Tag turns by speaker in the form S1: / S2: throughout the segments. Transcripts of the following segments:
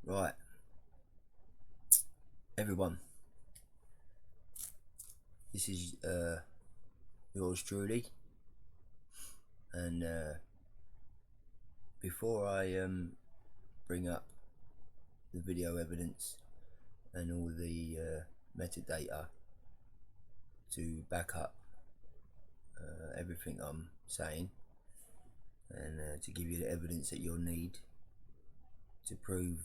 S1: Right, everyone, this is yours truly, and before I bring up the video evidence and all the metadata to back up everything I'm saying, and to give you the evidence that you'll need to prove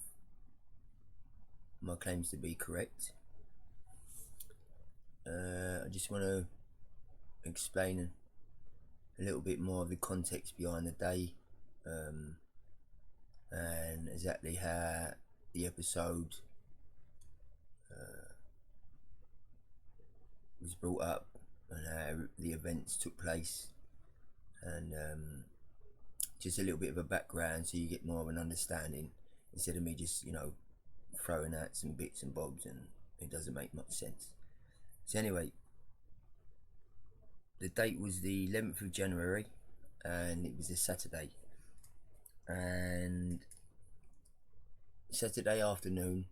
S1: my claims to be correct, I just want to explain a little bit more of the context behind the day, and exactly how the episode was brought up and how the events took place, and just a little bit of a background so you get more of an understanding instead of me just throwing out some bits and bobs and it doesn't make much sense. So anyway, the date was the 11th of January and it was a Saturday, and Saturday afternoon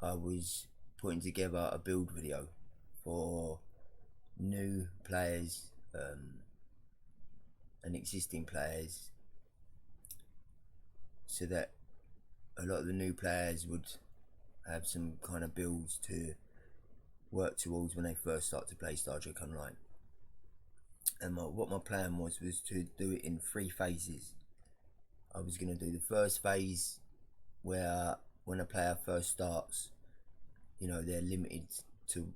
S1: I was putting together a build video for new players and existing players, so that a lot of the new players would have some kind of builds to work towards when they first start to play Star Trek Online. And what my plan was to do it in 3 phases. I was going to do the first phase where when a player first starts, they're limited to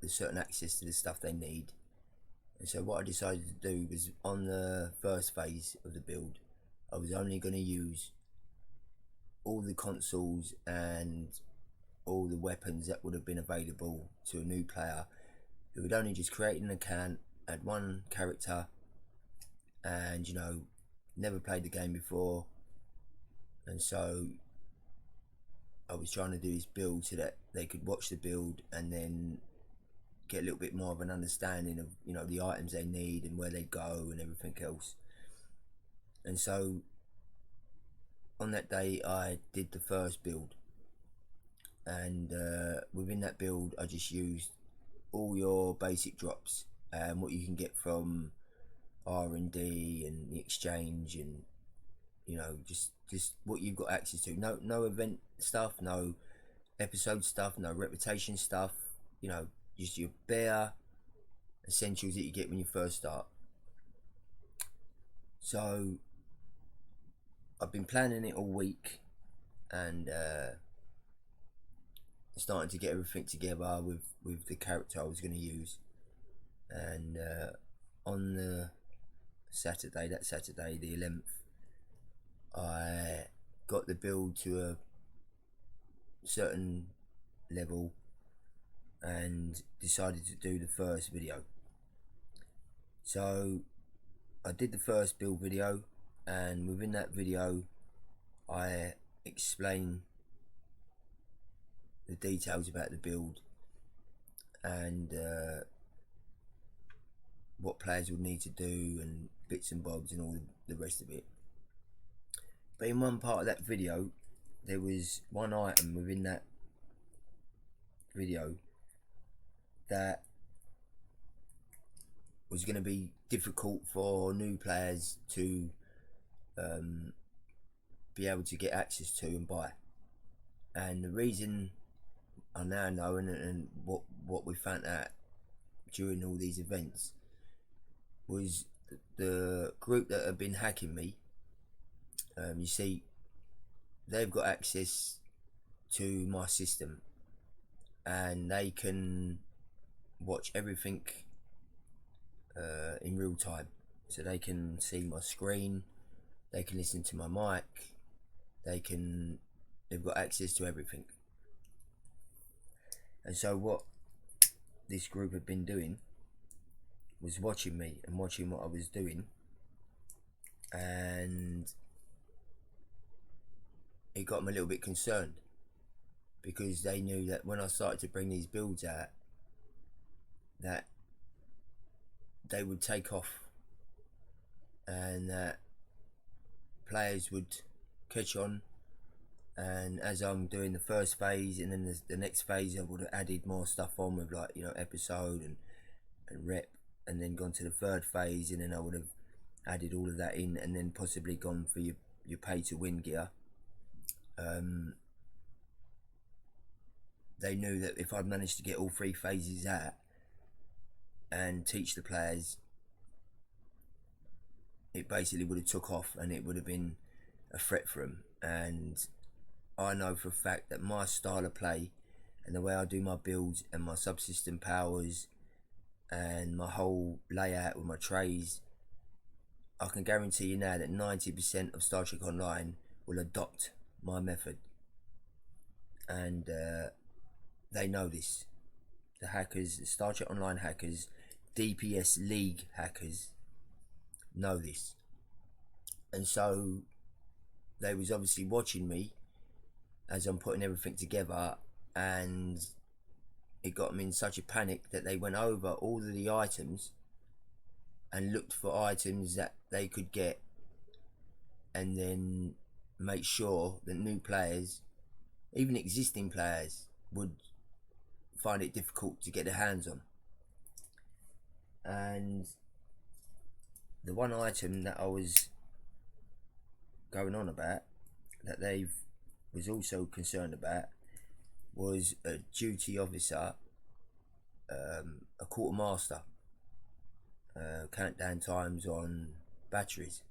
S1: the certain access to the stuff they need. And so what I decided to do was, on the first phase of the build, I was only going to use all the consoles and all the weapons that would have been available to a new player who had only just created an account, had one character, and never played the game before. And so I was trying to do this build so that they could watch the build and then get a little bit more of an understanding of the items they need and where they go and everything else. And so on that day I did the first build, and within that build I just used all your basic drops and what you can get from R&D and the exchange, and just what you've got access to. No event stuff, no episode stuff, no reputation stuff, just your bare essentials that you get when you first start. So I've been planning it all week and starting to get everything together with the character I was going to use. And on the Saturday, the 11th, I got the build to a certain level and decided to do the first video. So I did the first build video, and within that video I explained the details about the build and what players would need to do and bits and bobs and all the rest of it. But in one part of that video there was one item within that video that was going to be difficult for new players to be able to get access to and buy. And the reason I now know, and what we found out during all these events, was the group that have been hacking me. You see, they've got access to my system and they can watch everything in real time. So they can see my screen, they can listen to my mic, they've got access to everything. And so what this group had been doing was watching me and watching what I was doing, and it got them a little bit concerned, because they knew that when I started to bring these builds out, that they would take off and that players would catch on And as I'm doing the first phase, and then the next phase, I would have added more stuff on with, like, episode and rep, and then gone to the third phase, and then I would have added all of that in, and then possibly gone for your pay to win gear. They knew that if I'd managed to get all 3 phases out and teach the players, it basically would have took off, and it would have been a threat for them. And I know for a fact that my style of play and the way I do my builds and my subsystem powers and my whole layout with my trays, I can guarantee you now that 90% of Star Trek Online will adopt my method. And they know this. The hackers, the Star Trek Online hackers, DPS League hackers know this. And so they was obviously watching me as I'm putting everything together, and it got them in such a panic that they went over all of the items and looked for items that they could get, and then make sure that new players, even existing players, would find it difficult to get their hands on. And the one item that I was going on about that they was also concerned about was a duty officer, a quartermaster, countdown times on batteries.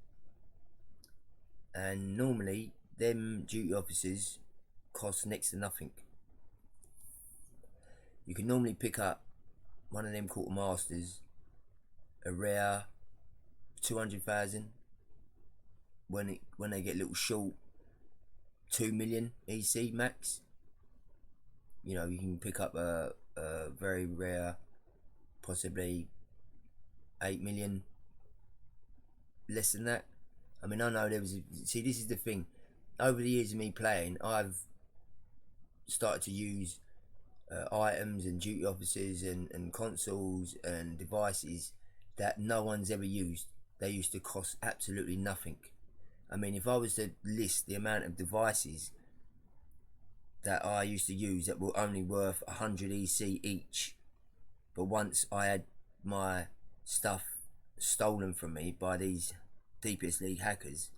S1: And normally them duty officers cost next to nothing. You can normally pick up one of them quartermasters, a rare 200,000, when they get a little short, 2 million EC max. You can pick up a very rare, possibly 8 million, less than that. I mean, I know there was see, this is the thing, over the years of me playing, I've started to use items and duty officers and consoles and devices that no one's ever used. They used to cost absolutely nothing. I mean, if I was to list the amount of devices that I used to use that were only worth 100 EC each, but once I had my stuff stolen from me by these DPS League hackers,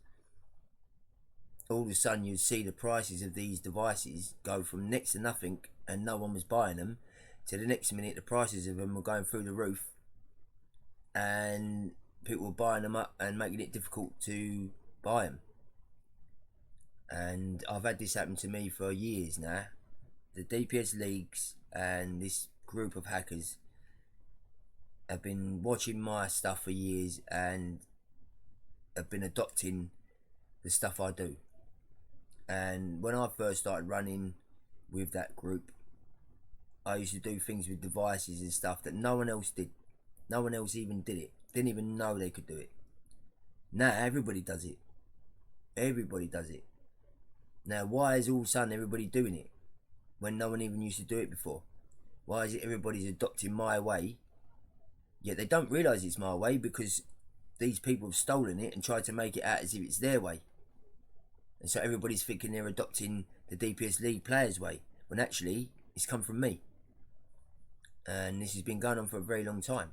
S1: all of a sudden you'd see the prices of these devices go from next to nothing and no one was buying them, to the next minute the prices of them were going through the roof and people were buying them up and making it difficult to buy them. And I've had this happen to me for years now. The DPS leagues and this group of hackers have been watching my stuff for years and have been adopting the stuff I do. And when I first started running with that group, I used to do things with devices and stuff that no one else did. No one else even did it. Didn't even know they could do it. Now everybody does it. Everybody does it. Now why is all of a sudden everybody doing it when no one even used to do it before? Why is it everybody's adopting my way, yet they don't realise it's my way, because these people have stolen it and tried to make it out as if it's their way. And so everybody's thinking they're adopting the DPS League players' way, when actually it's come from me. And this has been going on for a very long time.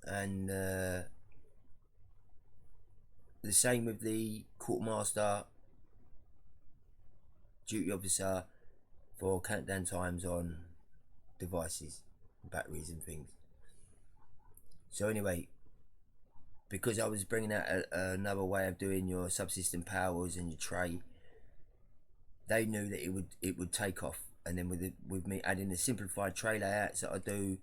S1: And the same with the quartermaster, duty officer for countdown times on devices, batteries and things. So anyway, because I was bringing out another way of doing your subsystem powers and your tray, they knew that it would take off. And then with me adding the simplified tray layouts that I do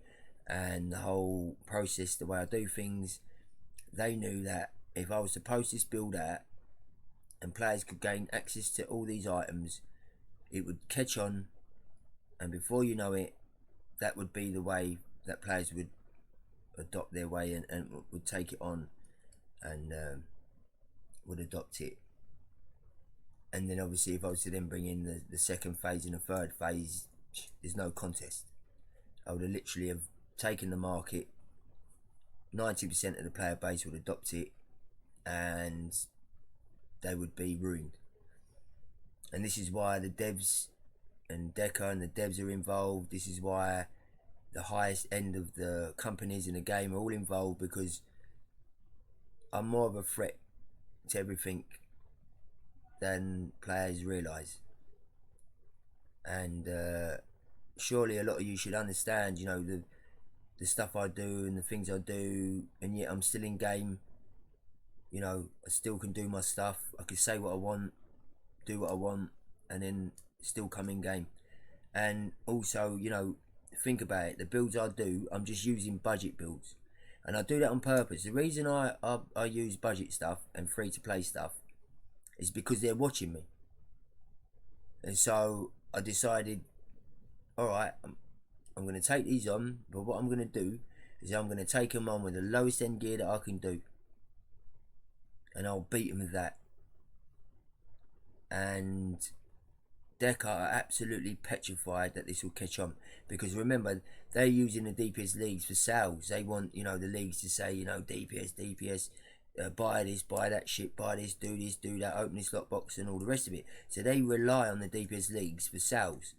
S1: and the whole process, the way I do things, they knew that if I was to post this build out and players could gain access to all these items, it would catch on, and before you know it, that would be the way that players would adopt their way and would take it on and would adopt it. And then obviously if I was to then bring in the second phase and the third phase, there's no contest. I would have literally have taken the market, 90% of the player base would adopt it, and they would be ruined. And this is why the devs and Deca and the devs are involved. This is why the highest end of the companies in the game are all involved, because I'm more of a threat to everything than players realise. And surely a lot of you should understand, you know, the stuff I do and the things I do, and yet I'm still in game. You know, I still can do my stuff. I can say what I want, do what I want, and then still come in game. And also, you know, think about it, the builds I do, I'm just using budget builds, and I do that on purpose. The reason I use budget stuff and free to play stuff is because they're watching me. And so I decided, all right, I'm going to take these on, but what I'm going to do is I'm going to take them on with the lowest end gear that I can do, and I'll beat them with that. And Deca are absolutely petrified that this will catch on, because remember, they're using the DPS leagues for sales. They want, you know, the leagues to say, you know, DPS, buy this, buy that shit, buy this, do that, open this lockbox and all the rest of it. So they rely on the DPS leagues for sales,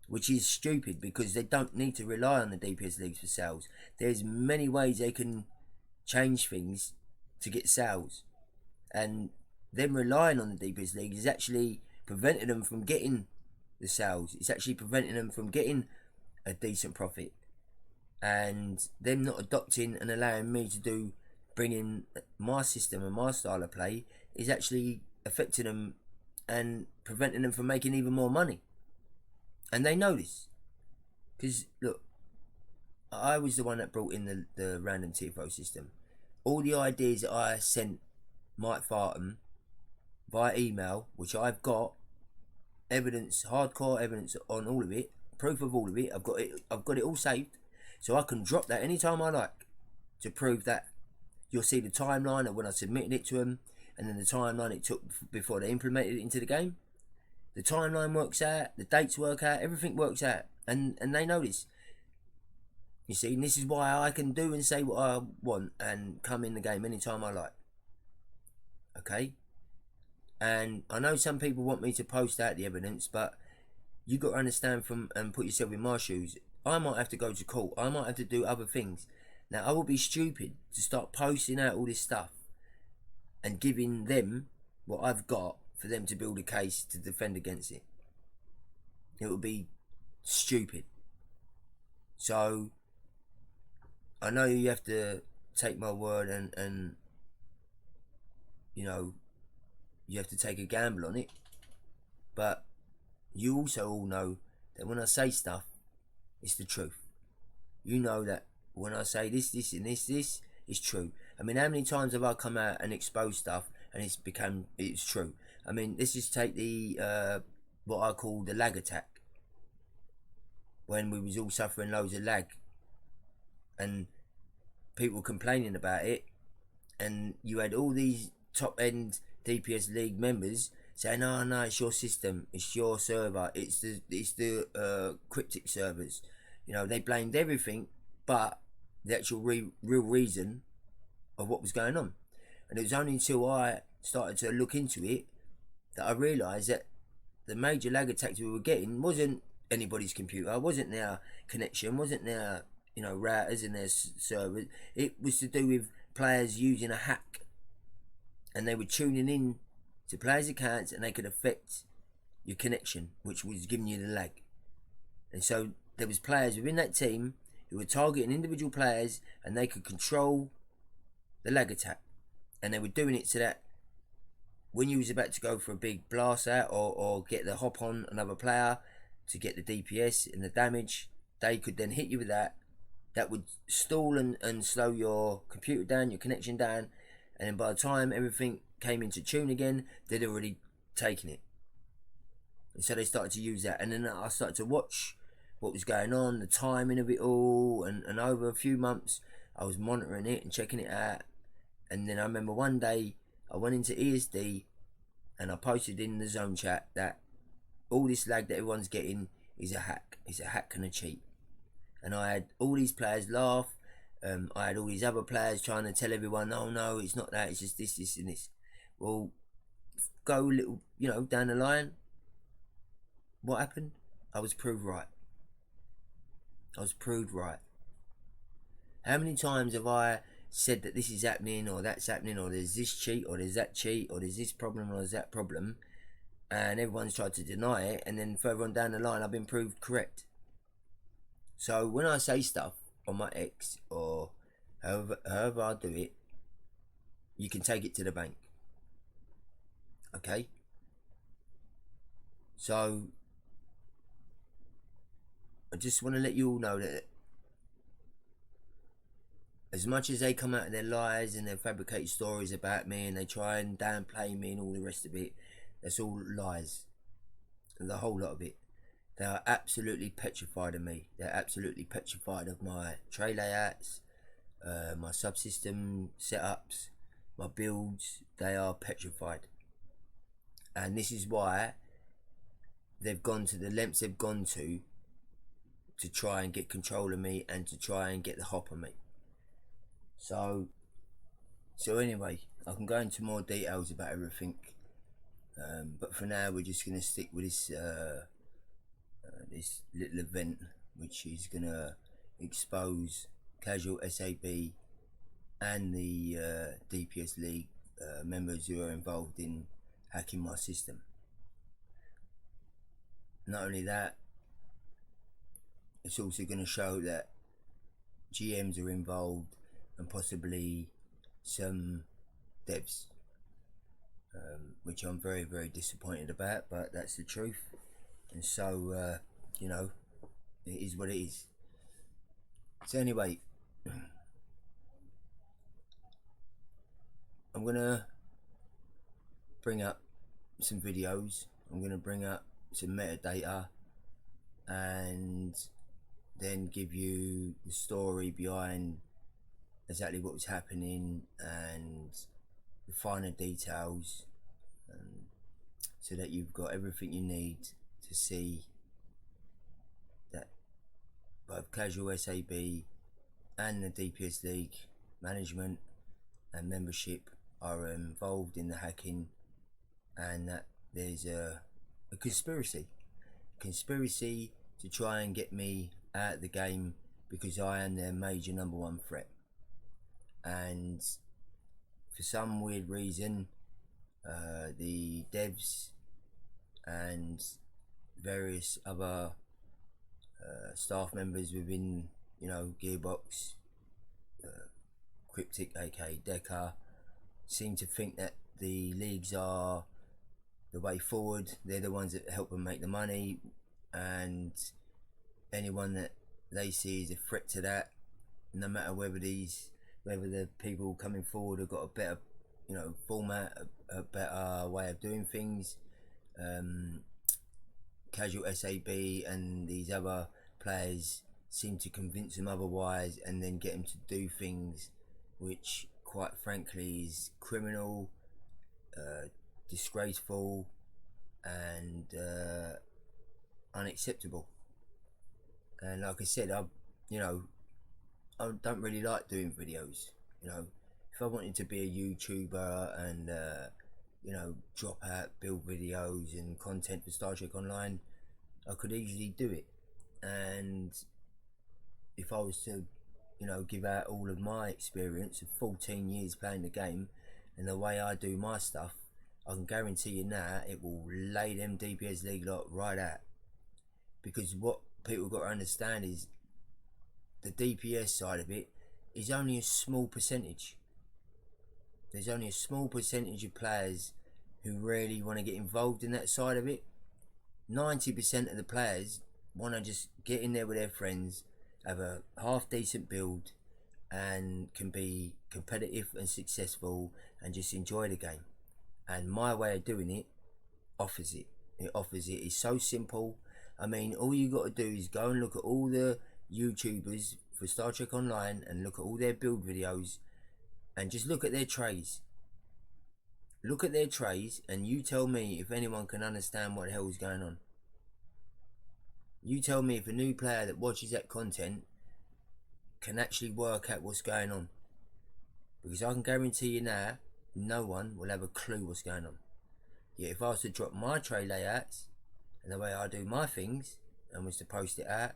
S1: which is stupid, because they don't need to rely on the DPS leagues for sales. There's many ways they can change things to get sales, and them relying on the DPS leagues is actually preventing them from getting the sales. It's actually preventing them from getting a decent profit, and them not adopting and allowing me to bring in my system and my style of play is actually affecting them and preventing them from making even more money. And they know this, because look, I was the one that brought in the random TFO system. All the ideas that I sent Mike Farton via email, which I've got evidence, hardcore evidence on all of it, proof of all of it. I've got it all saved, so I can drop that anytime I like to prove that. You'll see the timeline of when I submitted it to them, and then the timeline it took before they implemented it into the game. The timeline works out, the dates work out, everything works out, and they know this. You see, and this is why I can do and say what I want and come in the game anytime I like. Okay? And I know some people want me to post out the evidence, but you got to understand from and put yourself in my shoes. I might have to go to court. I might have to do other things. Now, I would be stupid to start posting out all this stuff and giving them what I've got for them to build a case to defend against it. It would be stupid. So I know you have to take my word and you know, you have to take a gamble on it, but you also all know that when I say stuff, it's the truth. You know that when I say this and this is true. I mean, how many times have I come out and exposed stuff and it's true? I mean, let's just take the what I call the lag attack, when we was all suffering loads of lag and people complaining about it, and you had all these top end DPS League members saying, "Oh no, it's your system, it's your server, it's the cryptic servers." You know, they blamed everything but the actual real reason of what was going on. And it was only until I started to look into it that I realised that the major lag attacks we were getting wasn't anybody's computer, wasn't their connection, wasn't their, you know, routers and their servers. It was to do with players using a hack, and they were tuning in to players' accounts, and they could affect your connection, which was giving you the lag. And so there was players within that team who were targeting individual players, and they could control the lag attack. And they were doing it so that when you was about to go for a big blast out or get the hop on another player to get the DPS and the damage, they could then hit you with that. That would stall and slow your computer down, your connection down, and then by the time everything came into tune again, they'd already taken it. And so they started to use that, and then I started to watch what was going on, the timing of it all, and over a few months I was monitoring it and checking it out. And then I remember one day I went into ESD and I posted in the zone chat that all this lag that everyone's getting is a hack. It's a hack and a cheat. And I had all these players laugh. I had all these other players trying to tell everyone, "Oh no, it's not that. It's just this, and this." Well, go a little, you know, down the line. what happened? I was proved right. I was proved right. How many times have I said that this is happening, or that's happening, or there's this cheat, or there's that cheat, or there's this problem, or there's that problem, and everyone's tried to deny it, and then further on down the line I've been proved correct. So when I say stuff on my X, or however I do it, you can take it to the bank. Okay? So I just want to let you all know that as much as they come out of their lies and their fabricated stories about me, and they try and downplay me and all the rest of it, that's all lies. And the whole lot of it. They are absolutely petrified of me. They're absolutely petrified of my tray layouts, my subsystem setups, my builds. They are petrified. And this is why they've gone to the lengths they've gone to try and get control of me and to try and get the hop on me. So anyway, I can go into more details about everything, but for now we're just going to stick with this this little event, which is going to expose CasualSAB and the DPS League members who are involved in hacking my system. Not only that, it's also going to show that GMs are involved and possibly some devs, which I'm very, very disappointed about, but that's the truth. And so, you know, it is what it is. So anyway, I'm going to bring up some videos. I'm going to bring up some metadata and then give you the story behind exactly what was happening and the finer details, so that you've got everything you need to see that both CasualSAB and the DPS League Management and membership are involved in the hacking, and that there's a conspiracy to try and get me out of the game because I am their major #1 threat. And for some weird reason, the devs and various other staff members within, you know, Gearbox, Cryptic aka Deca, seem to think that the leagues are the way forward. They're the ones that help them make the money, and anyone that they see as a threat to that, no matter whether the people coming forward have got a better, you know, format, a better way of doing things, CasualSAB and these other players seem to convince them otherwise, and then get them to do things which quite frankly is criminal, disgraceful, and unacceptable. And like I said, I don't really like doing videos. You know, if I wanted to be a YouTuber and you know, drop out build videos and content for Star Trek Online, I could easily do it. And if I was to, you know, give out all of my experience of 14 years playing the game and the way I do my stuff, I can guarantee you now it will lay them DPS League lot right out. Because what people got to understand is the DPS side of it is only a small percentage. There's only a small percentage of players who really want to get involved in that side of it. 90% of the players want to just get in there with their friends, have a half decent build, and can be competitive and successful and just enjoy the game. And my way of doing it offers it. It offers it. It's so simple. I mean, all you got to do is go and look at all the YouTubers for Star Trek Online and look at all their build videos and just look at their trays. Look at their trays and you tell me if anyone can understand what the hell is going on. You tell me if a new player that watches that content can actually work out what's going on. Because I can guarantee you now, no one will have a clue what's going on. Yet if I was to drop my tray layouts and the way I do my things and was to post it out,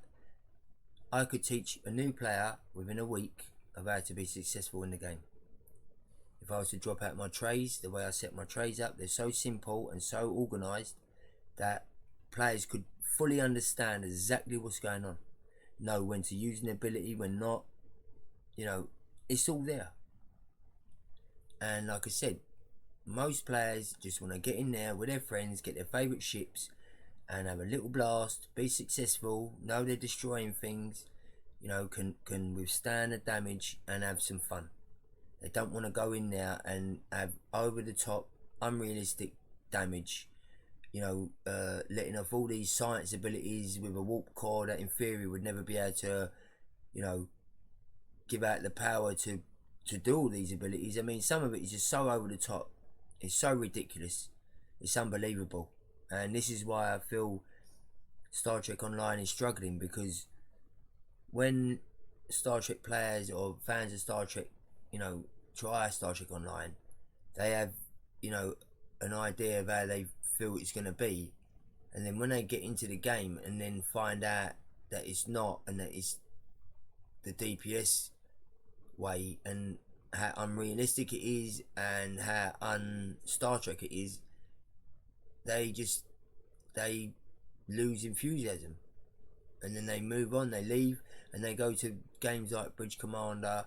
S1: I could teach a new player within a week of how to be successful in the game. If I was to drop out my trays, the way I set my trays up, they're so simple and so organised that players could fully understand exactly what's going on, know when to use an ability, when not. It's all there. And like I said, most players just want to get in there with their friends, get their favourite ships, and have a little blast, be successful, know they're destroying things, can withstand the damage and have some fun. They don't want to go in there and have over the top, unrealistic damage, letting off all these science abilities with a warp core that in theory would never be able to, give out the power to do all these abilities. I mean, some of it is just so over the top. It's so ridiculous. It's unbelievable. And this is why I feel Star Trek Online is struggling, because when Star Trek players or fans of Star Trek, try Star Trek Online, they have, an idea of how they feel it's going to be. And then when they get into the game and then find out that it's not, and that it's the DPS way, and how unrealistic it is and how un-Star Trek it is, they lose enthusiasm, and then they move on, they leave, and they go to games like Bridge Commander.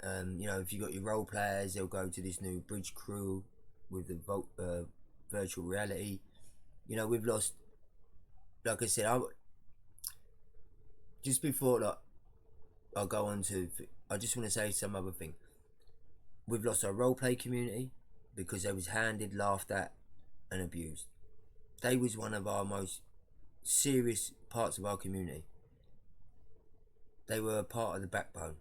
S1: If you got your role players, they'll go to this new Bridge Crew with the virtual reality. We've lost, like I said, just before I'll go on to, I just want to say some other thing. We've lost our roleplay community because they was handed, laughed at and abused. They was one of our most serious parts of our community. They were a part of the backbone.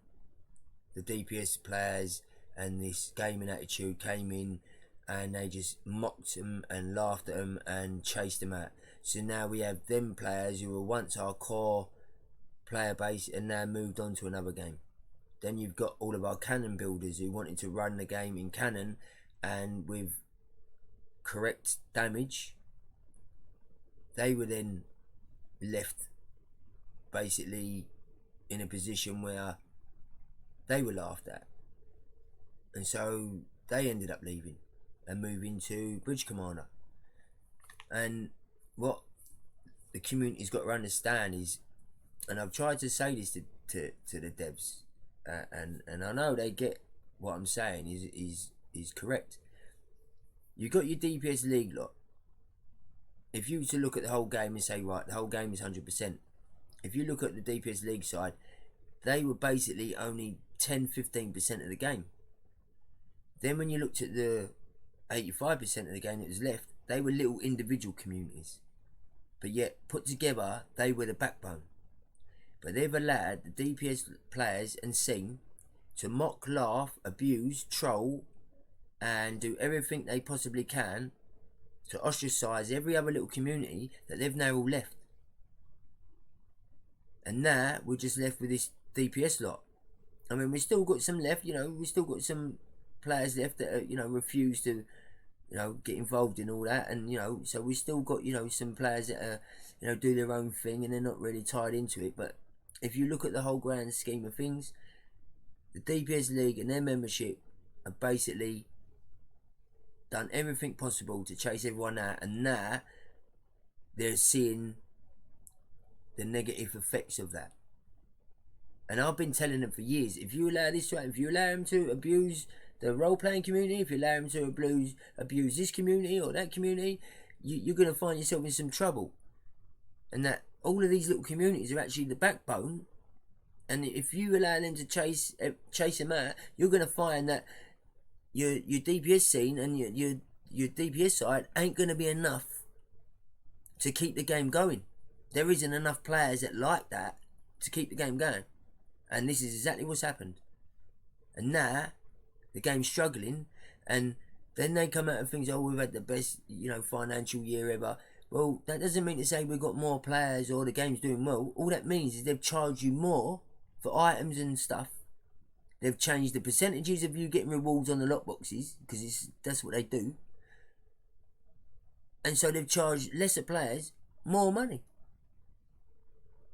S1: The DPS players and this gaming attitude came in and they just mocked them and laughed at them and chased them out. So now we have them players who were once our core player base and now moved on to another game. Then you've got all of our cannon builders who wanted to run the game in cannon and with correct damage. They were then left basically in a position where they were laughed at, and so they ended up leaving and moving to Bridge Commander. And what the community's got to understand is, and I've tried to say this to the devs, and I know they get what I'm saying is correct. You got your DPS League lot. If you were to look at the whole game and say, right, the whole game is 100%. If you look at the DPS League side, they were basically only 10-15% of the game. Then when you looked at the 85% of the game that was left, they were little individual communities. But yet, put together, they were the backbone. But they've allowed the DPS players and scene to mock, laugh, abuse, troll, and do everything they possibly can to ostracise every other little community that they've now all left. And now we're just left with this DPS lot. I mean, we've still got some left, we've still got some players left that, refuse to, get involved in all that. And, so we've still got, some players that, do their own thing and they're not really tied into it. But if you look at the whole grand scheme of things, the DPS League and their membership have basically done everything possible to chase everyone out, and now they're seeing the negative effects of that. And I've been telling them for years, if you allow this to happen, if you allow them to abuse the role-playing community, if you allow them to abuse this community or that community, you're going to find yourself in some trouble. And that all of these little communities are actually the backbone. And if you allow them to chase them out, you're going to find that your DPS scene and your DPS side ain't going to be enough to keep the game going. There isn't enough players that like that to keep the game going. And this is exactly what's happened. And now the game's struggling, and then they come out and think, oh, we've had the best, financial year ever. Well, that doesn't mean to say we've got more players or the game's doing well. All that means is they've charged you more for items and stuff. They've changed the percentages of you getting rewards on the lot boxes, because that's what they do. And so they've charged lesser players more money.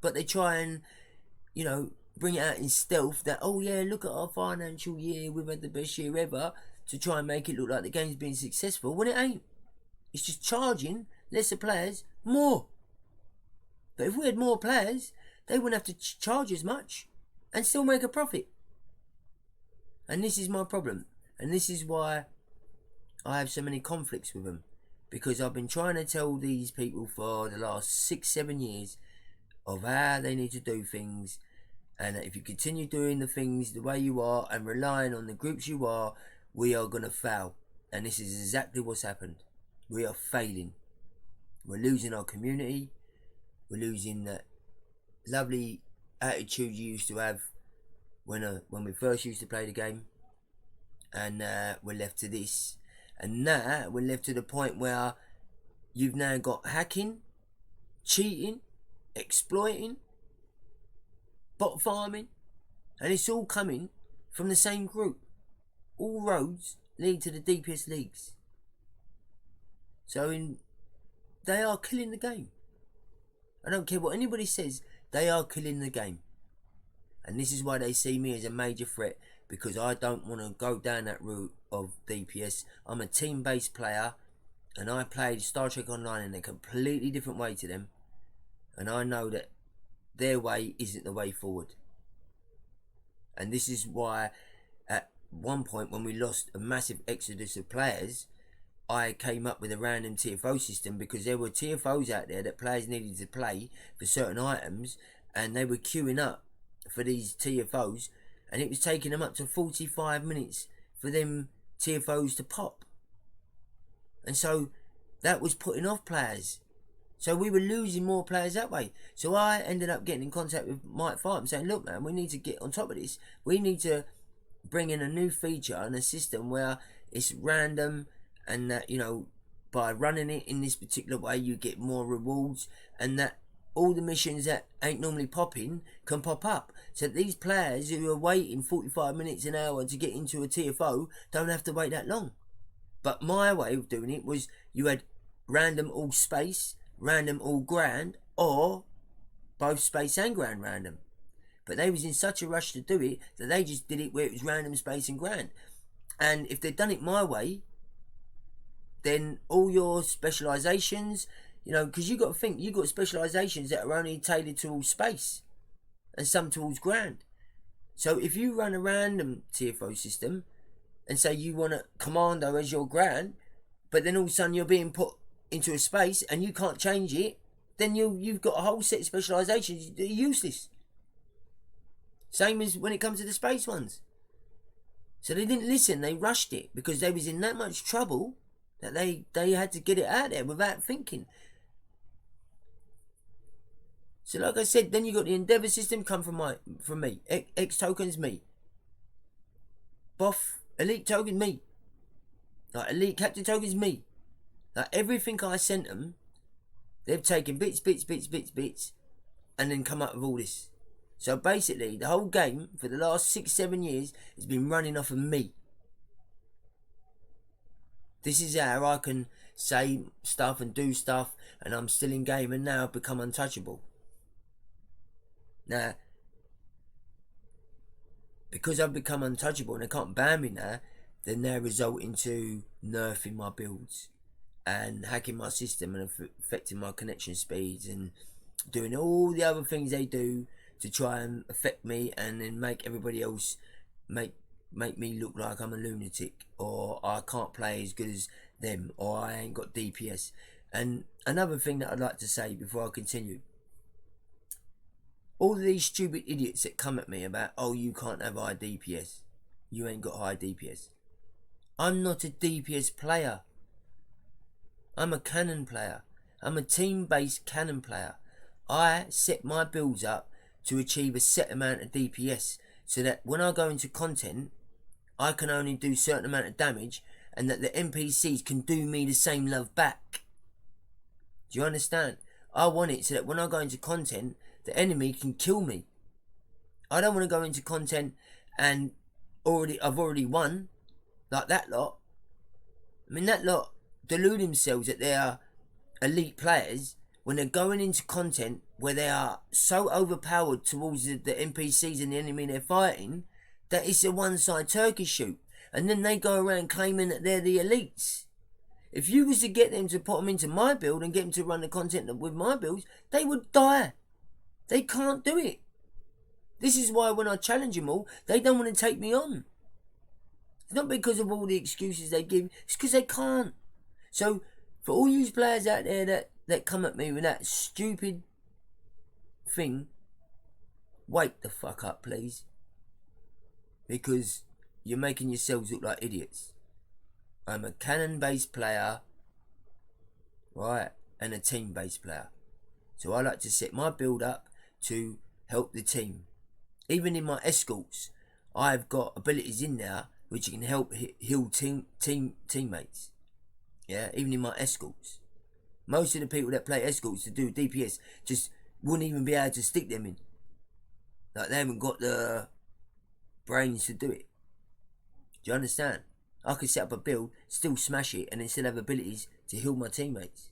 S1: But they try and, bring it out in stealth that, oh yeah, look at our financial year, we've had the best year ever, to try and make it look like the game's been successful, when it ain't. It's just charging lesser players more. But if we had more players, they wouldn't have to charge as much and still make a profit. And this is my problem. And this is why I have so many conflicts with them. Because I've been trying to tell these people for the last 6-7 years of how they need to do things, and that if you continue doing the things the way you are and relying on the groups you are, we are going to fail. And this is exactly what's happened. We are failing. We're losing our community. We're losing that lovely attitude you used to have when we first used to play the game. And we're left to this. And now we're left to the point where you've now got hacking, cheating, exploiting, bot farming, and it's all coming from the same group. All roads lead to the DPS leagues. So they are killing the game. I don't care what anybody says, they are killing the game. And this is why they see me as a major threat, because I don't want to go down that route of DPS. I'm a team-based player, and I played Star Trek Online in a completely different way to them. And I know that their way isn't the way forward. And this is why at one point when we lost a massive exodus of players, I came up with a random TFO system, because there were TFOs out there that players needed to play for certain items, and they were queuing up for these TFOs, and it was taking them up to 45 minutes for them TFOs to pop. And so that was putting off players. So we were losing more players that way. So I ended up getting in contact with Mike Farm saying, look man, we need to get on top of this. We need to bring in a new feature and a system where it's random, and that, by running it in this particular way you get more rewards, and that all the missions that ain't normally popping can pop up. So these players who are waiting 45 minutes an hour to get into a TFO don't have to wait that long. But my way of doing it was you had random all space, random all grand, or both space and grand random. But they was in such a rush to do it that they just did it where it was random, space and grand. And if they'd done it my way, then all your specializations, because you got to think, you got specializations that are only tailored to all space and some towards grand. So if you run a random TFO system and say you want a commando as your grand, but then all of a sudden you're being put into a space and you can't change it, then you've got a whole set of specializations that are useless. Same as when it comes to the space ones. So they didn't listen, they rushed it because they was in that much trouble that they had to get it out there without thinking. So like I said, then you got the Endeavour system come from me. X tokens me. Boff elite token me. Like elite captain tokens me. Like everything I sent them, they've taken bits, and then come up with all this. So basically, the whole game for the last 6-7 years has been running off of me. This is how I can say stuff and do stuff, and I'm still in game, and now I've become untouchable. Now, because I've become untouchable and they can't ban me now, then they're resulting to nerfing my builds and hacking my system and affecting my connection speeds and doing all the other things they do to try and affect me and then make everybody else make me look like I'm a lunatic, or I can't play as good as them, or I ain't got DPS. And another thing that I'd like to say before I continue, all of these stupid idiots that come at me about, oh, you can't have high DPS, you ain't got high DPS. I'm not a DPS player. I'm a cannon player. I'm a team-based cannon player. I set my builds up to achieve a set amount of DPS so that when I go into content, I can only do a certain amount of damage and that the NPCs can do me the same love back. Do you understand? I want it so that when I go into content, the enemy can kill me. I don't want to go into content and I've already won, like that lot. I mean, that lot delude themselves that they are elite players when they're going into content where they are so overpowered towards the NPCs and the enemy they're fighting that it's a one-side turkey shoot, and then they go around claiming that they're the elites. If you was to get them to put them into my build and get them to run the content with my builds, they would die. They can't do it. This is why when I challenge them all, they don't want to take me on. It's not because of all the excuses they give, it's because they can't. So, for all you players out there that come at me with that stupid thing, wake the fuck up, please. Because you're making yourselves look like idiots. I'm a cannon-based player, right, and a team-based player. So I like to set my build up to help the team. Even in my escorts, I've got abilities in there which can help heal teammates. Yeah, even in my escorts. Most of the people that play escorts to do DPS just wouldn't even be able to stick them in. Like, they haven't got the brains to do it. Do you understand? I could set up a build, still smash it, and then still have abilities to heal my teammates.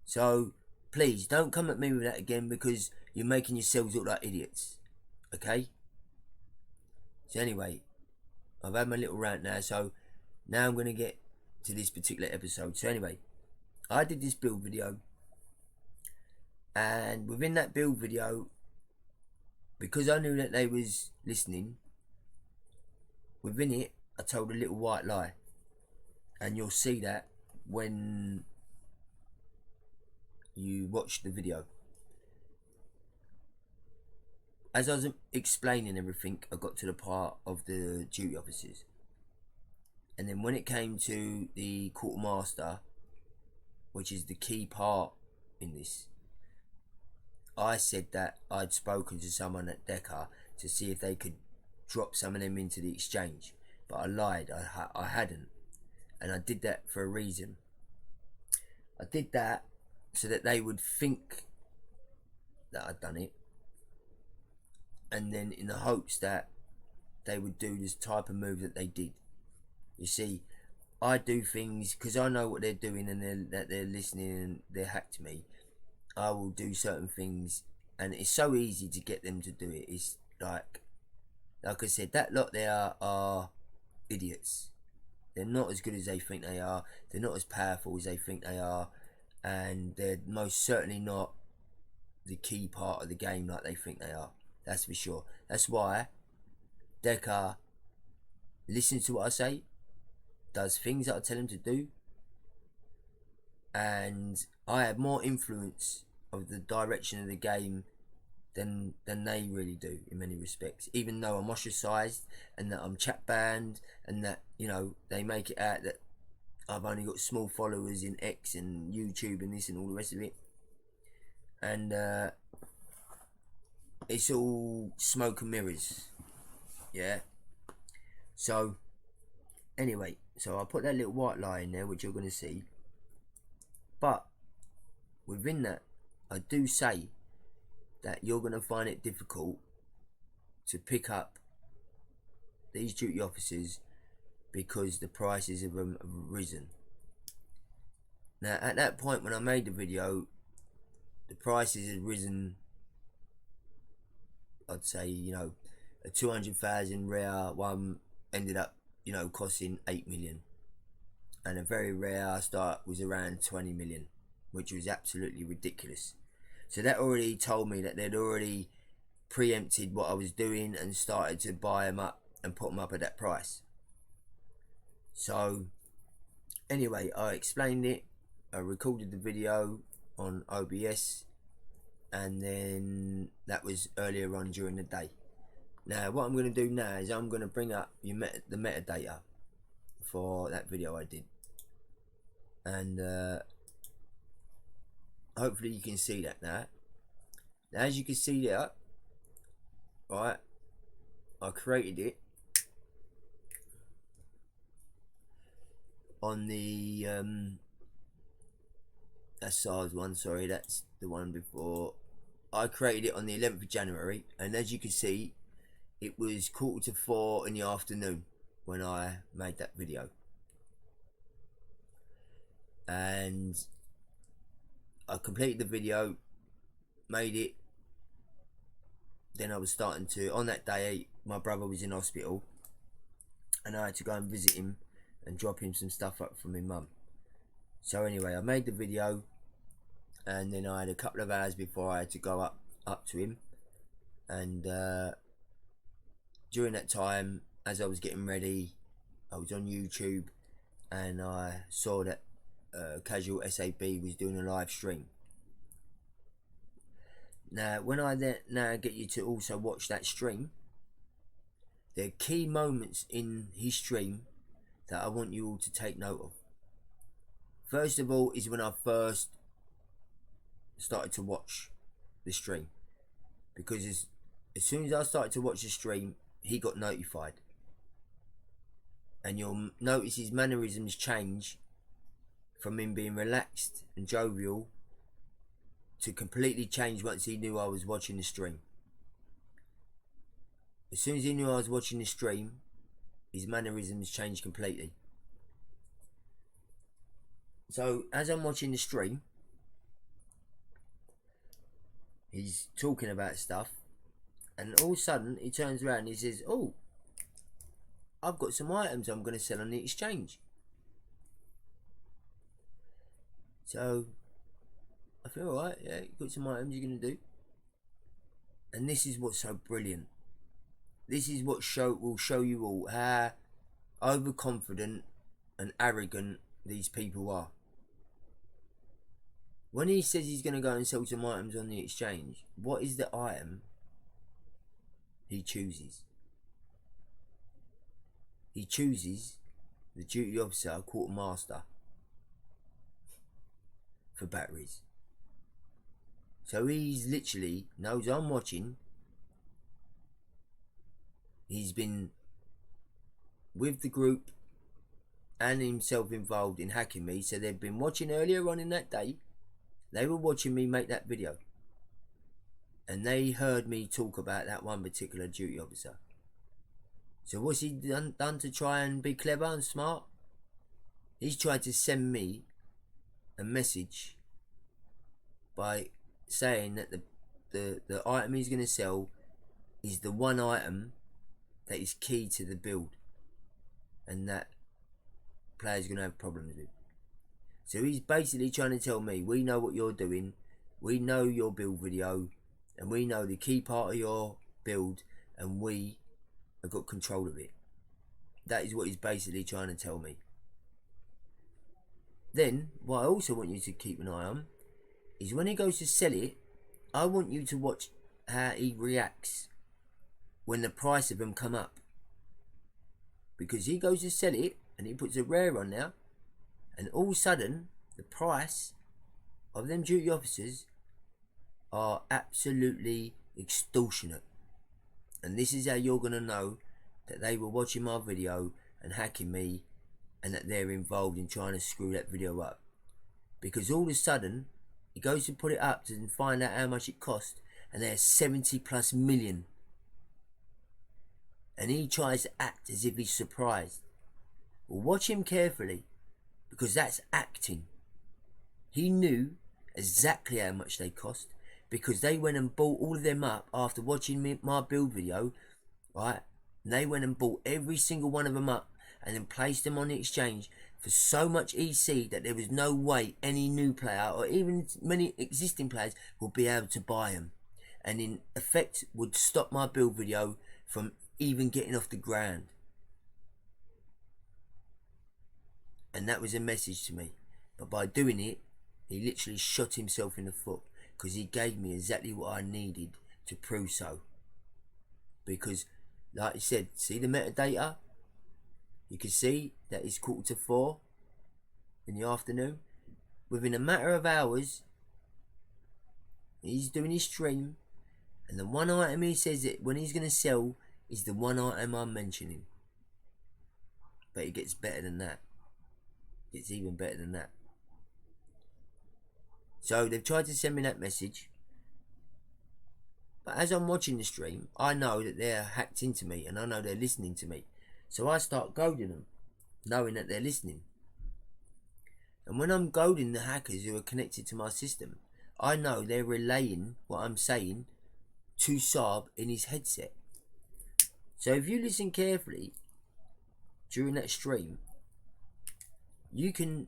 S1: So, please, don't come at me with that again, because you're making yourselves look like idiots. Okay? So anyway, I've had my little rant now, so now I'm going to get to this particular episode. So anyway, I did this build video, and within that build video, because I knew that they was listening, within it I told a little white lie, and you'll see that when you watch the video. As I was explaining everything, I got to the part of the duty officers, and then when it came to the quartermaster, which is the key part in this, I said that I'd spoken to someone at Deca to see if they could drop some of them into the exchange, but I lied. I hadn't, and I did that for a reason. I did that so that they would think that I'd done it, and then in the hopes that they would do this type of move that they did. You see, I do things because I know what they're doing, and they're listening and they're hacked me. I will do certain things, and it's so easy to get them to do it. It's like I said, that lot there are idiots. They're not as good as they think they are. They're not as powerful as they think they are, and they're most certainly not the key part of the game like they think they are. That's for sure. That's why Deca listens to what I say, does things that I tell him to do, and I have more influence of the direction of the game than they really do in many respects. Even though I'm ostracised and that I'm chat banned, and that, you know, they make it out that I've only got small followers in X and YouTube and this and all the rest of it, and it's all smoke and mirrors. Yeah. So anyway, so I put that little white lie in there, which you're going to see, but within that I do say that you're going to find it difficult to pick up these duty officers because the prices have risen. Now at that point when I made the video, the prices had risen, I'd say, you know, a 200,000 rare one ended up, you know, costing 8 million, and a very rare start was around 20 million, which was absolutely ridiculous. So that already told me that they'd already preempted what I was doing and started to buy them up and put them up at that price. So anyway, I explained it, I recorded the video on OBS, and then that was earlier on during the day. Now what I'm going to do now is I'm going to bring up the metadata for that video I did, and hopefully you can see that now. Now as you can see there, right, I created it on the that's SARS one, sorry, that's the one before. I created it on the 11th of January, and as you can see, it was 3:45 in the afternoon when I made that video, and I completed the video, made it. Then I was starting to, on that day, my brother was in hospital, and I had to go and visit him and drop him some stuff up from my mum. So anyway, I made the video, and then I had a couple of hours before I had to go up to him. And during that time, as I was getting ready, I was on YouTube, and I saw that CasualSAB was doing a live stream. Now, when I now get you to also watch that stream, there are key moments in his stream that I want you all to take note of. First of all is when I first started to watch the stream, because as soon as I started to watch the stream, he got notified, and you'll notice his mannerisms change from him being relaxed and jovial to completely change once he knew I was watching the stream. As soon as he knew I was watching the stream, his mannerisms changed completely. So as I'm watching the stream, he's talking about stuff, and all of a sudden he turns around and he says, "Oh, I've got some items I'm going to sell on the exchange." So I feel, alright, yeah, you've got some items you're going to do. And this is what's so brilliant. This is what will show you all how overconfident and arrogant these people are. When he says he's going to go and sell some items on the exchange, what is the item he chooses? He chooses the duty officer quartermaster for batteries. So he's literally knows I'm watching. He's been with the group and himself involved in hacking me. So they've been watching earlier on in that day. They were watching me make that video, and they heard me talk about that one particular duty officer. So what's he done to try and be clever and smart? He's tried to send me a message by saying that the item he's going to sell is the one item that is key to the build, and that players are going to have problems with. So he's basically trying to tell me, we know what you're doing, we know your build video, and we know the key part of your build, and we have got control of it. That is what he's basically trying to tell me. Then what I also want you to keep an eye on is when he goes to sell it, I want you to watch how he reacts when the price of them come up. Because he goes to sell it and he puts a rare on there, and all of a sudden the price of them duty officers are absolutely extortionate. And this is how you're going to know that they were watching my video and hacking me, and that they're involved in trying to screw that video up. Because all of a sudden he goes to put it up to find out how much it cost, and they're 70+ million, and he tries to act as if he's surprised. Well, watch him carefully, because that's acting. He knew exactly how much they cost, because they went and bought all of them up after watching my build video, right? And they went and bought every single one of them up and then placed them on the exchange for so much EC that there was no way any new player or even many existing players would be able to buy them, and in effect would stop my build video from even getting off the ground. And that was a message to me. But by doing it, he literally shot himself in the foot, because he gave me exactly what I needed to prove so. Because like I said, see the metadata? You can see that it's 4:45 in the afternoon. Within a matter of hours, he's doing his stream, and the one item he says that when he's going to sell is the one item I'm mentioning. But it gets better than that. It's even better than that. So they've tried to send me that message, but as I'm watching the stream, I know that they're hacked into me, and I know they're listening to me. So I start goading them, knowing that they're listening. And when I'm goading the hackers who are connected to my system, I know they're relaying what I'm saying to SAB in his headset. So if you listen carefully during that stream, you can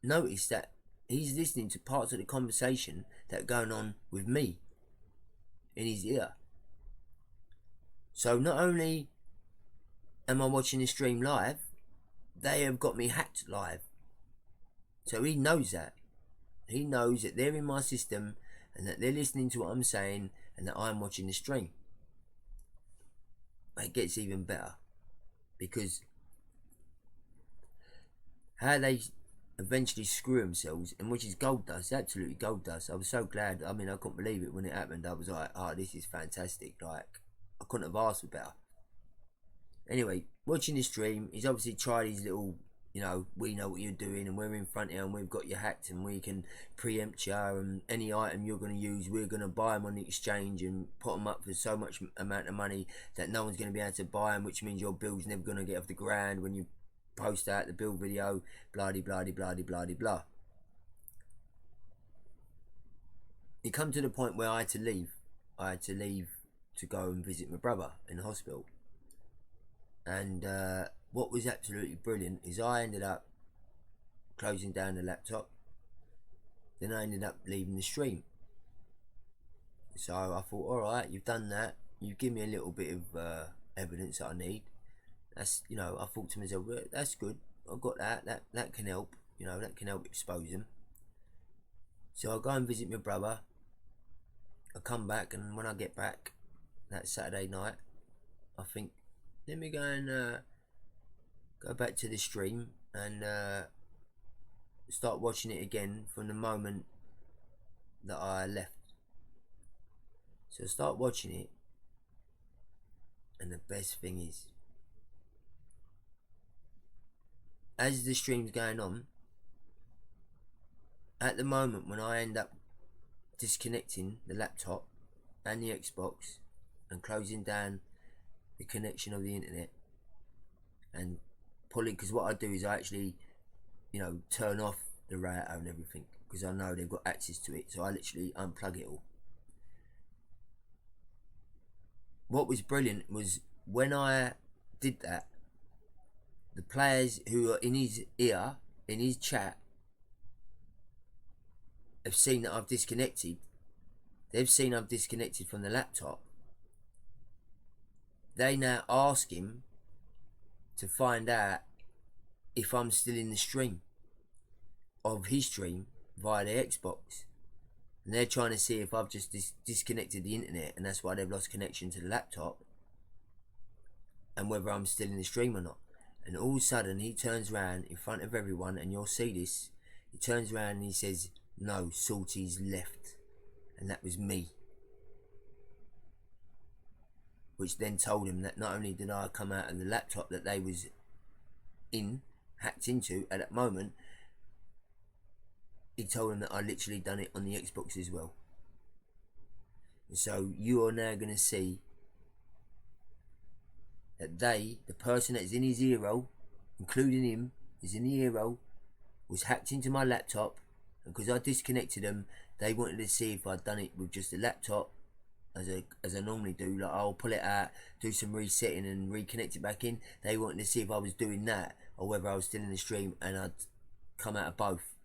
S1: notice that he's listening to parts of the conversation that are going on with me in his ear. So not only am I watching the stream live, they have got me hacked live. So he knows that. He knows that they're in my system and that they're listening to what I'm saying and that I'm watching the stream. It gets even better, because how they eventually screw themselves, and which is gold dust, absolutely gold dust. I was so glad. I mean, I couldn't believe it when it happened. I was like, oh, this is fantastic. Like, I couldn't have asked for better. Anyway, watching the stream, he's obviously tried his little, we know what you're doing and we're in front of you and we've got you hacked and we can preempt you, and any item you're going to use, we're going to buy them on the exchange and put them up for so much amount of money that no one's going to be able to buy them, which means your build's never going to get off the ground when you post out the build video, blah de blah de blah de blah de blah. It come to the point where I had to leave. To go and visit my brother in the hospital. And what was absolutely brilliant is I ended up closing down the laptop. Then I ended up leaving the stream. So I thought, alright, you've done that. You've given me a little bit of evidence that I need. That's, I thought to myself, well, that's good. I've got that. That can help. That can help expose him. So I go and visit my brother. I come back, and when I get back that Saturday night, I think, let me go and go back to the stream and start watching it again from the moment that I left. So I start watching it, and the best thing is, as the stream's going on, at the moment when I end up disconnecting the laptop and the Xbox and closing down the connection of the internet and pulling, because what I do is I actually turn off the router and everything, because I know they've got access to it, so I literally unplug it all. What was brilliant was when I did that, the players who are in his ear, in his chat, have seen that I've disconnected. They've seen I've disconnected from the laptop. They now ask him to find out if I'm still in the stream of his stream via the Xbox. And they're trying to see if I've just disconnected the internet, and that's why they've lost connection to the laptop, and whether I'm still in the stream or not. And all of a sudden he turns around in front of everyone, and you'll see this, he turns around and he says, no, Salty's left. And that was me. Which then told him that not only did I come out of the laptop that they was hacked into at that moment, he told him that I literally done it on the Xbox as well. And so you are now going to see that the person that's in his ear roll, including him, is in the ear roll, was hacked into my laptop, and because I disconnected them, they wanted to see if I'd done it with just the laptop, as I normally do. Like, I'll pull it out, do some resetting and reconnect it back in. They wanted to see if I was doing that or whether I was still in the stream, and I'd come out of both.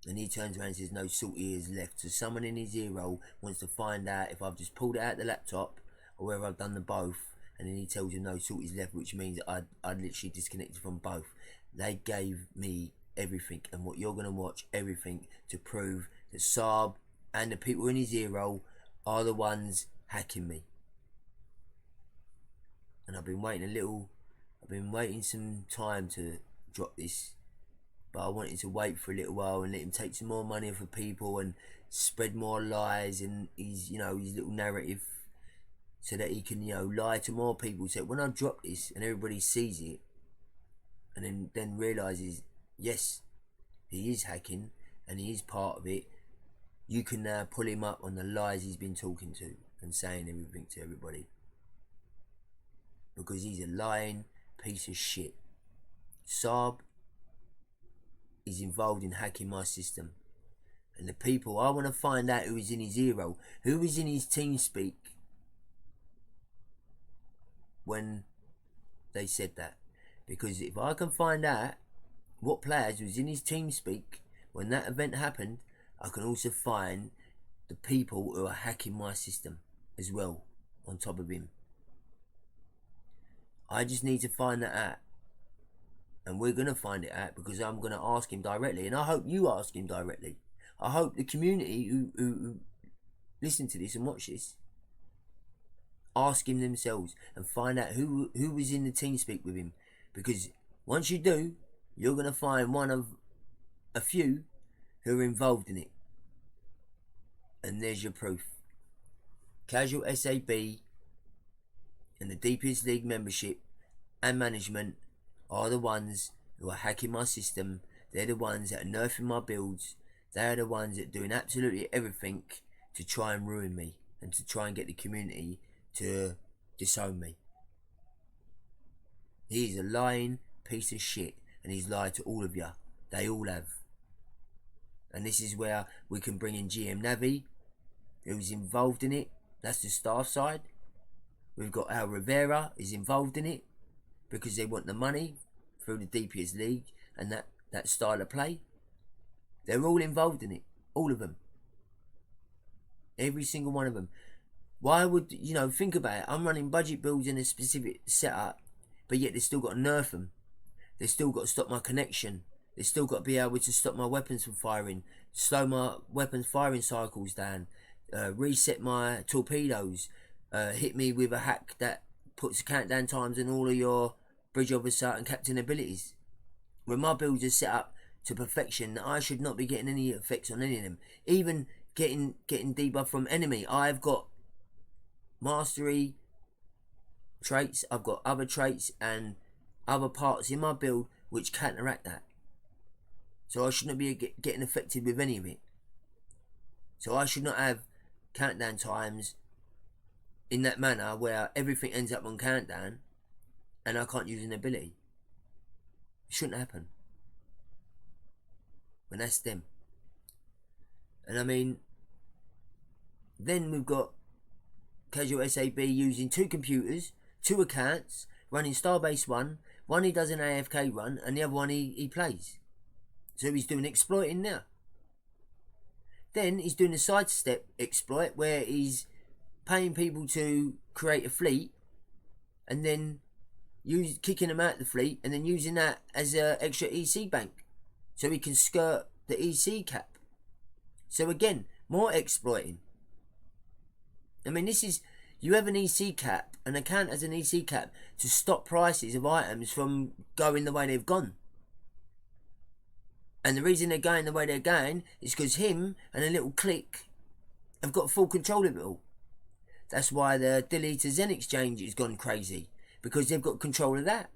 S1: And he turns around and says, no, Salty is left. So someone in his ear roll wants to find out if I've just pulled it out of the laptop or whether I've done the both. And then he tells him, no, Salty's left, which means I'd literally disconnected from both. They gave me everything, and what you're going to watch, everything, to prove that SAB and the people in his ear roll are the ones hacking me. And I've been waiting some time to drop this, but I wanted to wait for a little while and let him take some more money for people and spread more lies and his little narrative, so that he can lie to more people. So when I drop this and everybody sees it and then realizes, yes, he is hacking and he is part of it, you can now pull him up on the lies he's been talking to and saying everything to everybody, because he's a lying piece of shit. SAB is involved in hacking my system. And the people, I want to find out who is in his ear roll, who is in his team speak when they said that. Because if I can find out what players was in his team speak when that event happened, I can also find the people who are hacking my system as well on top of him. I just need to find that out. And we're going to find it out because I'm going to ask him directly. And I hope you ask him directly. I hope the community who listen to this and watch this ask him themselves and find out who was in the team speak with him. Because once you do, you're going to find one of a few who are involved in it. And there's your proof. CasualSAB and the DPS League membership and management are the ones who are hacking my system. They're the ones that are nerfing my builds. They're the ones that are doing absolutely everything to try and ruin me and to try and get the community to disown me. He's a lying piece of shit, and he's lied to all of you. They all have. And this is where we can bring in GM Navi, who's involved in it. That's the staff side. We've got Al Rivera is involved in it because they want the money through the DPS League and that style of play. They're all involved in it. All of them. Every single one of them. Why would, think about it. I'm running budget builds in a specific setup, but yet they've still got to nerf them. They've still got to stop my connection. They've still got to be able to stop my weapons from firing, slow my weapons firing cycles down, reset my torpedoes, hit me with a hack that puts countdown times on all of your bridge officer and captain abilities. When my builds are set up to perfection, I should not be getting any effects on any of them. Even getting debuff from enemy. I've got mastery traits, I've got other traits and other parts in my build which counteract that. So I shouldn't be getting affected with any of it. So I should not have countdown times in that manner where everything ends up on countdown and I can't use an ability. It shouldn't happen. When that's them. And I mean, then we've got CasualSAB using 2 computers, 2 accounts, running Starbase 1. One he does an AFK run and the other one he plays. So he's doing exploiting now. Then he's doing a sidestep exploit where he's paying people to create a fleet and then kicking them out of the fleet and then using that as an extra EC bank so he can skirt the EC cap. So again, more exploiting. I mean, this is, you have an EC cap, an account has an EC cap to stop prices of items from going the way they've gone. And the reason they're going the way they're going is because him and a little clique have got full control of it all. That's why the Deleter Zen exchange has gone crazy, because they've got control of that.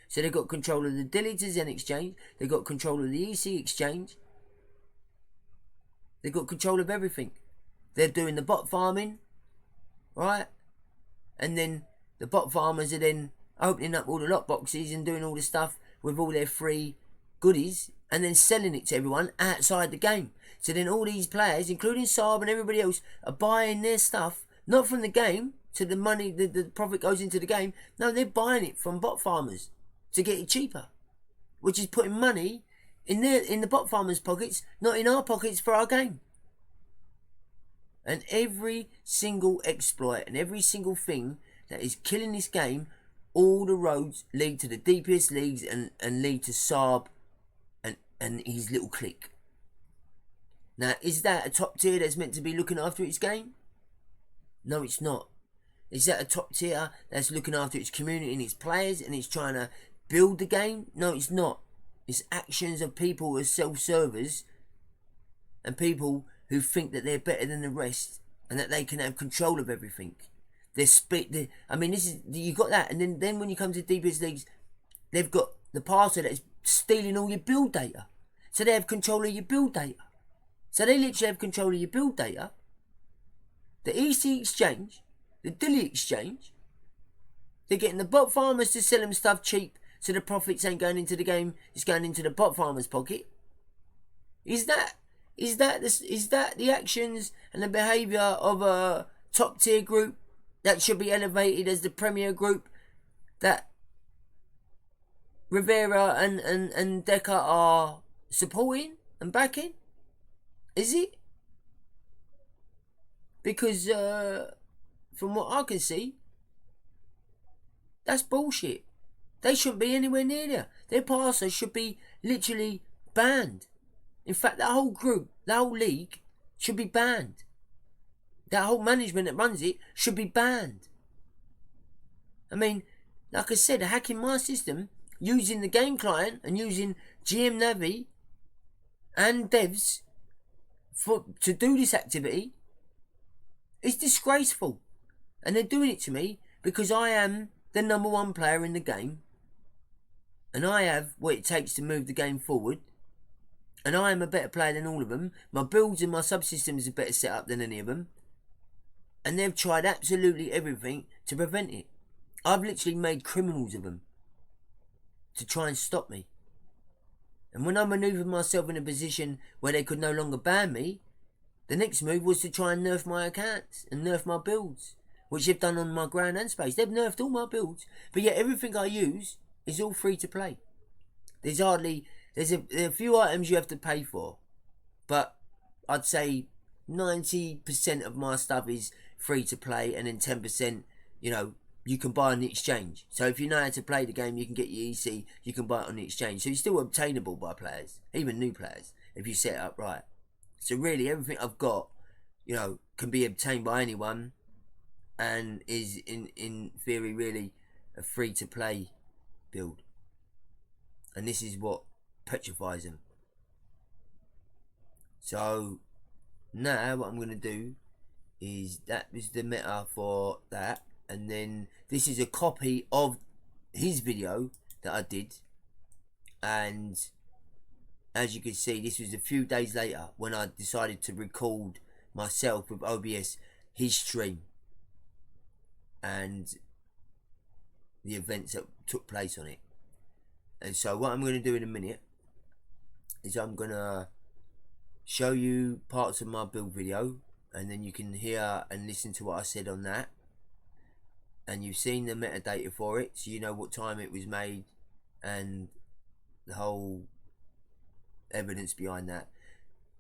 S1: So they've got control of the Deleter Zen exchange, they've got control of the EC exchange, they've got control of everything. They're doing the bot farming, right? And then the bot farmers are then opening up all the lot boxes and doing all the stuff with all their free goodies and then selling it to everyone outside the game. So then all these players, including Saab and everybody else, are buying their stuff, not from the game, so the money, the profit goes into the game. No, they're buying it from bot farmers to get it cheaper, which is putting money in the bot farmers' pockets, not in our pockets for our game. And every single exploit and every single thing that is killing this game, all the roads lead to the DPS leagues and lead to Saab and his little clique. Now, is that a top tier that's meant to be looking after its game? No, it's not. Is that a top tier that's looking after its community and its players and it's trying to build the game? No, it's not. It's actions of people who are self-servers and people who think that they're better than the rest and that they can have control of everything. I mean, this is, you got that, and then when you come to DPS leagues, they've got the parser that is stealing all your build data. So they have control of your build data. So they literally have control of your build data. The EC exchange, the Dilly exchange, they're getting the bot farmers to sell them stuff cheap so the profits ain't going into the game, it's going into the pot farmer's pocket? Is that the actions and the behaviour of a top tier group that should be elevated as the premier group that Rivera and Decker are supporting and backing? Is it? Because from what I can see, that's bullshit. They shouldn't be anywhere near there. Their passes should be literally banned. In fact, that whole group, that whole league should be banned. That whole management that runs it should be banned. I mean, like I said, hacking my system, using the game client and using GM Navi and devs to do this activity is disgraceful. And they're doing it to me because I am the #1 player in the game. And I have what it takes to move the game forward. And I am a better player than all of them. My builds and my subsystems are better set up than any of them. And they've tried absolutely everything to prevent it. I've literally made criminals of them to try and stop me. And when I manoeuvred myself in a position where they could no longer ban me, the next move was to try and nerf my accounts and nerf my builds, which they've done on my ground and space. They've nerfed all my builds, but yet everything I use is all free to play. There's a few items you have to pay for, but I'd say 90% of my stuff is free to play, and then 10%, you can buy on the exchange. So if you know how to play the game, you can get your EC, you can buy it on the exchange. So it's still obtainable by players, even new players, if you set it up right. So really, everything I've got, can be obtained by anyone, and is in theory really a free to play build. And this is what petrifies them. So now what I'm going to do is, that is the meta for that, and then this is a copy of his video that I did, and as you can see, this was a few days later when I decided to record myself with OBS his stream and the events that took place on it. And so what I'm going to do in a minute is I'm going to show you parts of my build video, and then you can hear and listen to what I said on that. And you've seen the metadata for it, so you know what time it was made and the whole evidence behind that.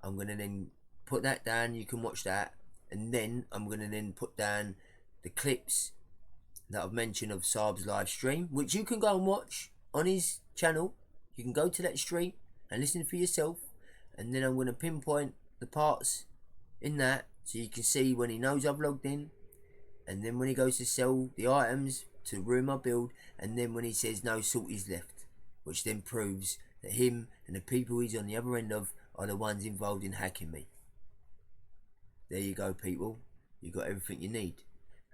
S1: I'm going to then put that down, you can watch that, and then I'm going to then put down the clips that I've mentioned of Saab's live stream, which you can go and watch on his channel. You can go to that stream and listen for yourself, and then I'm going to pinpoint the parts in that so you can see when he knows I've logged in, and then when he goes to sell the items to ruin my build, and then when he says no salt is left, which then proves that him and the people he's on the other end of are the ones involved in hacking me. There you go, people. You got everything you need.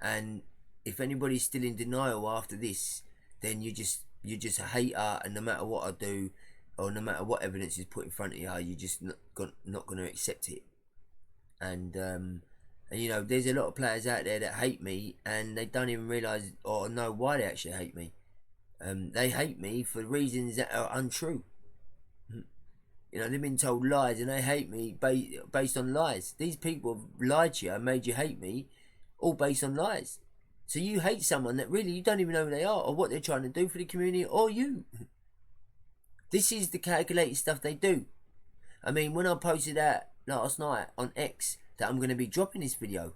S1: And if anybody's still in denial after this, then you're just a hater, and no matter what I do, or no matter what evidence is put in front of you, you're just not going to accept it. And there's a lot of players out there that hate me, and they don't even realise or know why they actually hate me. They hate me for reasons that are untrue. They've been told lies, and they hate me based on lies. These people have lied to you and made you hate me, all based on lies. So you hate someone that really you don't even know who they are or what they're trying to do for the community or you. This is the calculated stuff they do. I mean, when I posted out last night on X that I'm going to be dropping this video,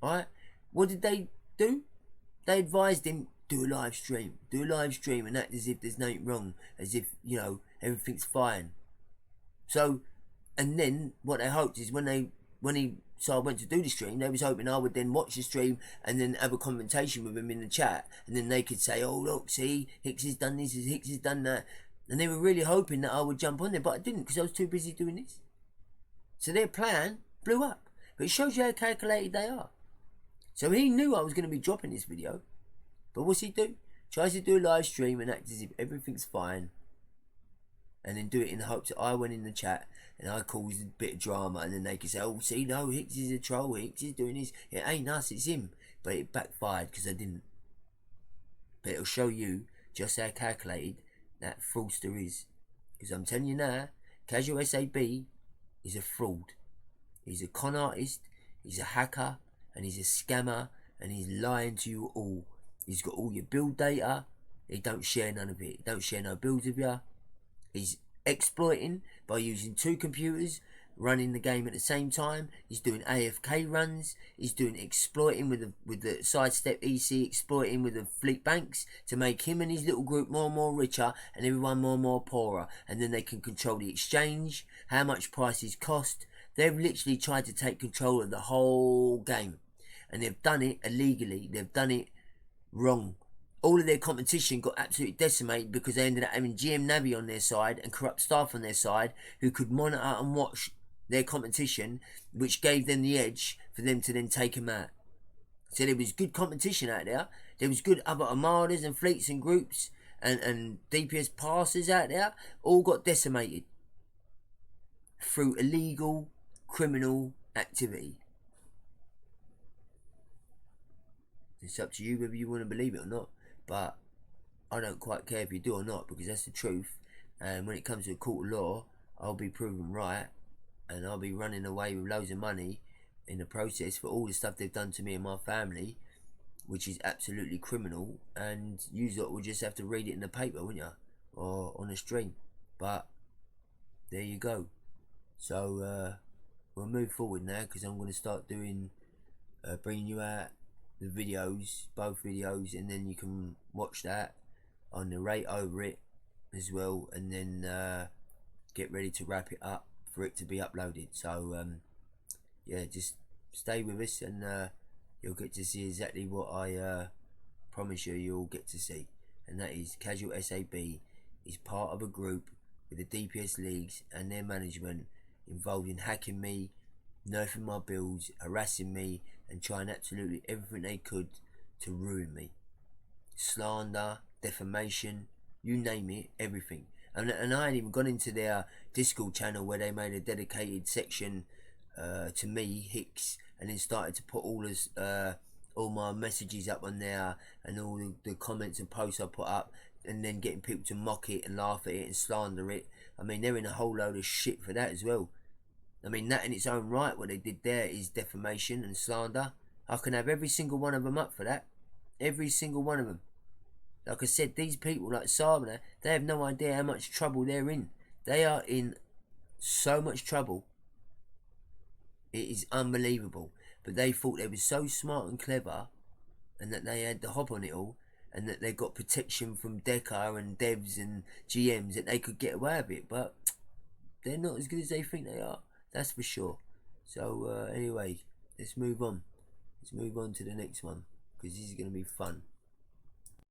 S1: right? What did they do? They advised him, do a live stream and act as if there's nothing wrong, as if, everything's fine. So, and then what they hoped is when I went to do the stream, they was hoping I would then watch the stream and then have a conversation with him in the chat, and then they could say, oh look, see, Hicks has done this, Hicks has done that, and they were really hoping that I would jump on there, but I didn't because I was too busy doing this. So their plan blew up, but it shows you how calculated they are. So he knew I was going to be dropping this video, but what's he do? Tries to do a live stream and act as if everything's fine, and then do it in the hopes that I went in the chat and I caused a bit of drama, and then they could say, oh, see, no, Hicks is a troll, Hicks is doing this, it ain't us, it's him. But it backfired because I didn't. But it'll show you just how calculated that fraudster is. Because I'm telling you now, CasualSAB is a fraud. He's a con artist, he's a hacker, and he's a scammer, and he's lying to you all. He's got all your build data, he don't share none of it. He don't share no builds with you. He's exploiting by using 2 computers, running the game at the same time. He's doing AFK runs. He's doing exploiting with the sidestep EC, exploiting with the fleet banks to make him and his little group more and more richer and everyone more and more poorer. And then they can control the exchange, how much prices cost. They've literally tried to take control of the whole game, and they've done it illegally. They've done it wrong. All of their competition got absolutely decimated because they ended up having GM Navi on their side and corrupt staff on their side who could monitor and watch their competition, which gave them the edge for them to then take them out. So there was good competition out there. There was good other armadas and fleets and groups and DPS passers out there. All got decimated through illegal criminal activity. It's up to you whether you want to believe it or not, but I don't quite care if you do or not, because that's the truth. And when it comes to a court of law, I'll be proven right, and I'll be running away with loads of money in the process for all the stuff they've done to me and my family, which is absolutely criminal. And you lot will just have to read it in the paper, wouldn't you, or on the stream. But there you go. So we'll move forward now, because I'm going to start doing bringing you out the videos, both videos, and then you can watch that. I'll narrate over it as well, and then get ready to wrap it up for it to be uploaded. So yeah, just stay with us, and you'll get to see exactly what I promise you'll get to see, and that is CasualSAB is part of a group with the DPS leagues and their management involved in hacking me, nerfing my builds, harassing me, and trying absolutely everything they could to ruin me. Slander, defamation, you name it, everything. And I ain't even gone into their Discord channel where they made a dedicated section to me, Hicks, and then started to put all my messages up on there, and all the comments and posts I put up, and then getting people to mock it and laugh at it and slander it. I mean, they're in a whole load of shit for that as well. I mean, that in its own right, what they did there is defamation and slander. I can have every single one of them up for that. Every single one of them. Like I said, these people like SAB, they have no idea how much trouble they're in. They are in so much trouble. It is unbelievable. But they thought they were so smart and clever, and that they had the hop on it all, and that they got protection from Deca and devs and GMs, that they could get away with it. But they're not as good as they think they are. That's for sure. So anyway, let's move on. Let's move on to the next one, because this is going to be fun.